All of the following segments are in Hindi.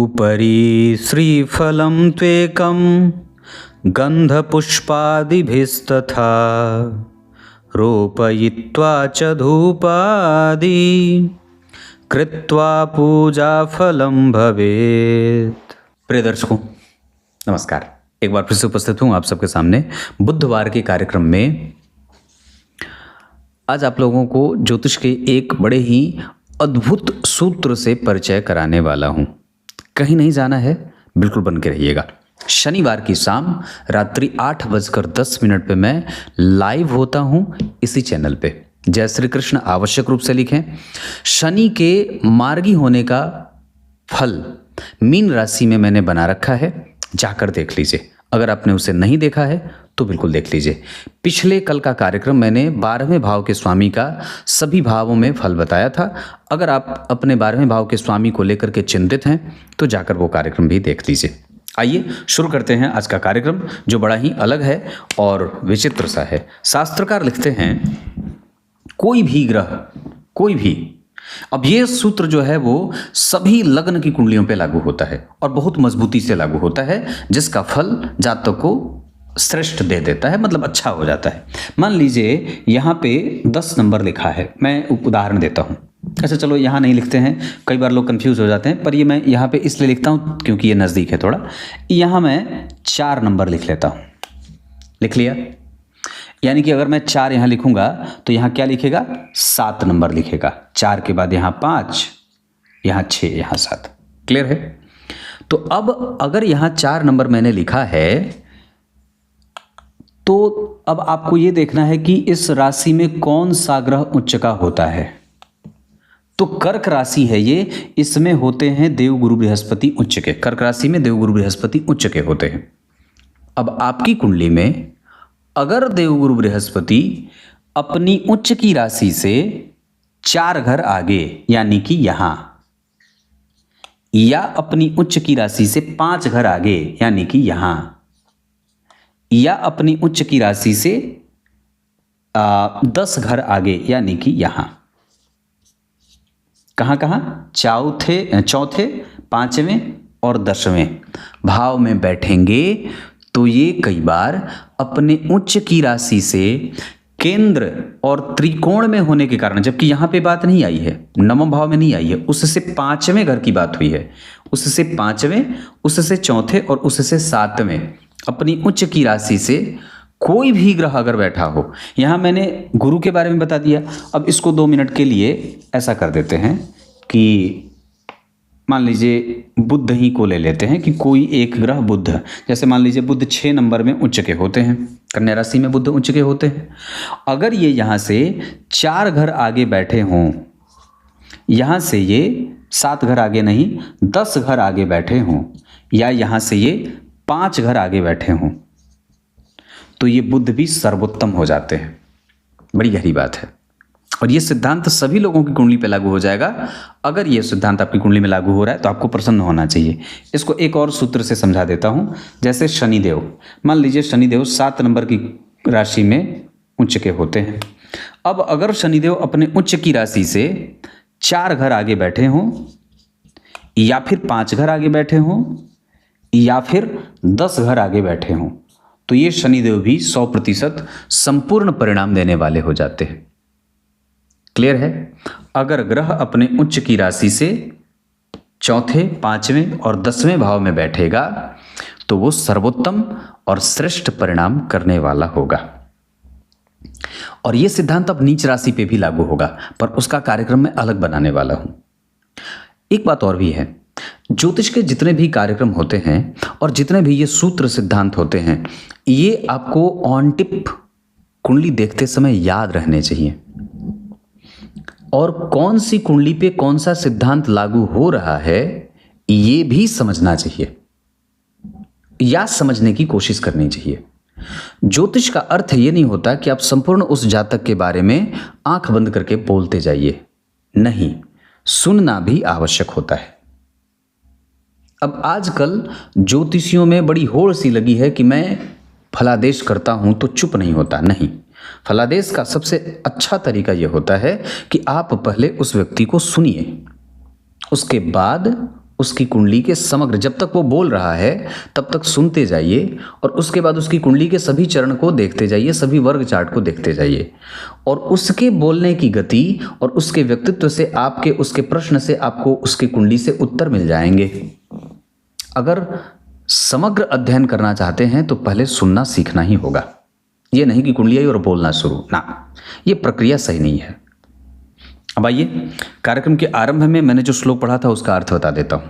उपरि श्रीफलं त्वेकं गन्धपुष्पादिभिस्तथा रोपयित्वा च धूपादि कृत्वा पूजाफलं भवेत्। प्रिय दर्शकों नमस्कार, एक बार फिर से उपस्थित हूँ आप सबके सामने बुधवार के कार्यक्रम में। आज आप लोगों को ज्योतिष के एक बड़े ही अद्भुत सूत्र से परिचय कराने वाला हूँ। कहीं नहीं जाना है, बिल्कुल बन के रहिएगा। शनिवार की शाम रात्रि 8:10 पे मैं लाइव होता हूँ इसी चैनल पे। जय श्री कृष्ण आवश्यक रूप से लिखें। शनि के मार्गी होने का फल मीन राशि में मैंने बना रखा है, जाकर देख लीजिए। अगर आपने उसे नहीं देखा है तो बिल्कुल देख लीजिए। पिछले कल का कार्यक्रम मैंने 12वें भाव के स्वामी का सभी भावों में फल बताया था। अगर आप अपने 12वें भाव के स्वामी को लेकर के चिंतित हैं तो जाकर वो कार्यक्रम भी देख लीजिए। आइए शुरू करते हैं आज का कार्यक्रम, जो बड़ा ही अलग है और विचित्र सा है। शास्त्रकार लिखते हैं कोई भी ग्रह, कोई भी, अब ये सूत्र जो है वो सभी लग्न की कुंडलियों पे लागू होता है और बहुत मजबूती से लागू होता है, जिसका फल जातक को श्रेष्ठ दे देता है, मतलब अच्छा हो जाता है। मान लीजिए यहाँ पे 10 नंबर लिखा है, मैं उदाहरण देता हूँ। अच्छा चलो यहाँ नहीं लिखते हैं, कई बार लोग कंफ्यूज हो जाते हैं, पर ये मैं यहाँ पे इसलिए लिखता हूँ क्योंकि ये नज़दीक है थोड़ा। यहाँ मैं 4 नंबर लिख लेता हूँ। लिख लिया, यानी कि अगर मैं 4 यहाँ लिखूंगा तो यहाँ क्या लिखेगा, 7 नंबर लिखेगा। 4 के बाद यहाँ 5, यहाँ 6, यहाँ 7। क्लियर है? तो अब अगर यहाँ 4 नंबर मैंने लिखा है तो अब आपको ये देखना है कि इस राशि में कौन सा ग्रह उच्च का होता है। तो कर्क राशि है ये, इसमें होते हैं देव गुरु बृहस्पति उच्च के। कर्क राशि में देव गुरु बृहस्पति उच्च के होते हैं। अब आपकी कुंडली में अगर देव गुरु बृहस्पति अपनी उच्च की राशि से 4 घर आगे, यानी कि यहां, या अपनी उच्च की राशि से 5 घर आगे, यानी कि यहां, या अपनी उच्च की राशि से 10 घर आगे, यानी कि यहां, कहां कहां, चौथे, 5वें और 10वें भाव में बैठेंगे तो ये कई बार अपने उच्च की राशि से केंद्र और त्रिकोण में होने के कारण, जबकि यहां पे बात नहीं आई है, 9वें भाव में नहीं आई है, उससे 5वें घर की बात हुई है, उससे 5वें, उससे चौथे और उससे 7वें, अपनी उच्च की राशि से कोई भी ग्रह अगर बैठा हो। यहां मैंने गुरु के बारे में बता दिया। अब इसको 2 मिनट के लिए ऐसा कर देते हैं कि मान लीजिए बुध ही को ले लेते हैं कि कोई एक ग्रह बुध, जैसे मान लीजिए बुध 6 नंबर में उच्च के होते हैं, कन्या राशि में बुध उच्च के होते हैं। अगर ये यहाँ से 4 घर आगे बैठे हों, यहाँ से ये 7 घर आगे नहीं 10 घर आगे बैठे हों, या यहाँ से ये 5 घर आगे बैठे हों, तो ये बुध भी सर्वोत्तम हो जाते हैं। बड़ी गहरी बात है और ये सिद्धांत सभी लोगों की कुंडली पे लागू हो जाएगा। अगर ये सिद्धांत आपकी कुंडली में लागू हो रहा है तो आपको प्रसन्न होना चाहिए। इसको एक और सूत्र से समझा देता हूँ। जैसे शनिदेव, मान लीजिए शनिदेव 7 नंबर की राशि में उच्च के होते हैं। अब अगर शनिदेव अपने उच्च की राशि से 4 घर आगे बैठे हों, या फिर 5 घर आगे बैठे हों, या फिर 10 घर आगे बैठे हों, तो ये शनिदेव भी 100% संपूर्ण परिणाम देने वाले हो जाते हैं। क्लियर है? अगर ग्रह अपने उच्च की राशि से चौथे, 5वें और 10वें भाव में बैठेगा तो वो सर्वोत्तम और श्रेष्ठ परिणाम करने वाला होगा। और ये सिद्धांत अब नीच राशि पे भी लागू होगा, पर उसका कार्यक्रम मैं अलग बनाने वाला हूं। एक बात और भी है, ज्योतिष के जितने भी कार्यक्रम होते हैं और जितने भी ये सूत्र सिद्धांत होते हैं, ये आपको ऑन टिप कुंडली देखते समय याद रहने चाहिए। और कौन सी कुंडली पे कौन सा सिद्धांत लागू हो रहा है ये भी समझना चाहिए, या समझने की कोशिश करनी चाहिए। ज्योतिष का अर्थ ये नहीं होता कि आप संपूर्ण उस जातक के बारे में आंख बंद करके बोलते जाइए। नहीं, सुनना भी आवश्यक होता है। अब आजकल ज्योतिषियों में बड़ी होड़ सी लगी है कि मैं फलादेश करता हूं तो चुप नहीं होता। नहीं, फलादेश का सबसे अच्छा तरीका यह होता है कि आप पहले उस व्यक्ति को सुनिए, उसके बाद उसकी कुंडली के समग्र, जब तक वो बोल रहा है तब तक सुनते जाइए और उसके बाद उसकी कुंडली के सभी चरण को देखते जाइए, सभी वर्ग चार्ट को देखते जाइए और उसके बोलने की गति और उसके व्यक्तित्व से आपके उसके प्रश्न से आपको उसकी कुंडली से उत्तर मिल जाएंगे। अगर समग्र अध्ययन करना चाहते हैं तो पहले सुनना सीखना ही होगा। ये नहीं कि कुंडली आई और बोलना शुरू, ना, ये प्रक्रिया सही नहीं है। अब आइए कार्यक्रम के आरंभ में मैंने जो श्लोक पढ़ा था उसका अर्थ बता देता हूं।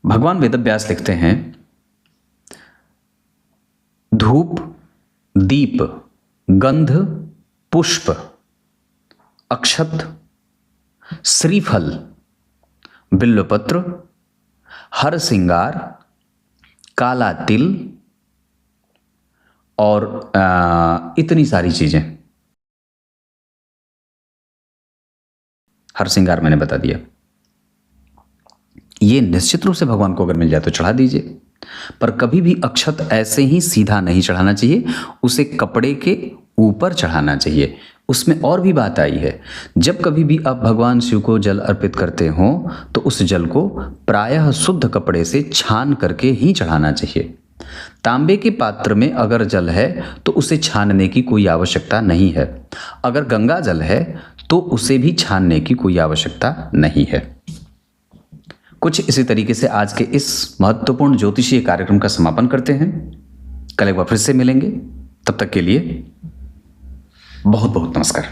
भगवान वेदव्यास लिखते हैं, धूप, दीप, गंध, पुष्प, अक्षत, श्रीफल, बिल्वपत्र, हर श्रृंगार, काला तिल और इतनी सारी चीजें। हर श्रृंगार मैंने बता दिया। ये निश्चित रूप से भगवान को अगर मिल जाए तो चढ़ा दीजिए, पर कभी भी अक्षत ऐसे ही सीधा नहीं चढ़ाना चाहिए, उसे कपड़े के ऊपर चढ़ाना चाहिए। उसमें और भी बात आई है, जब कभी भी आप भगवान शिव को जल अर्पित करते हो तो उस जल को प्रायः शुद्ध कपड़े से छान करके ही चढ़ाना चाहिए। तांबे के पात्र में अगर जल है तो उसे छानने की कोई आवश्यकता नहीं है। अगर गंगा जल है तो उसे भी छानने की कोई आवश्यकता नहीं है। कुछ इसी तरीके से आज के इस महत्वपूर्ण ज्योतिषीय कार्यक्रम का समापन करते हैं। कल एक बार फिर से मिलेंगे, तब तक के लिए बहुत बहुत नमस्कार।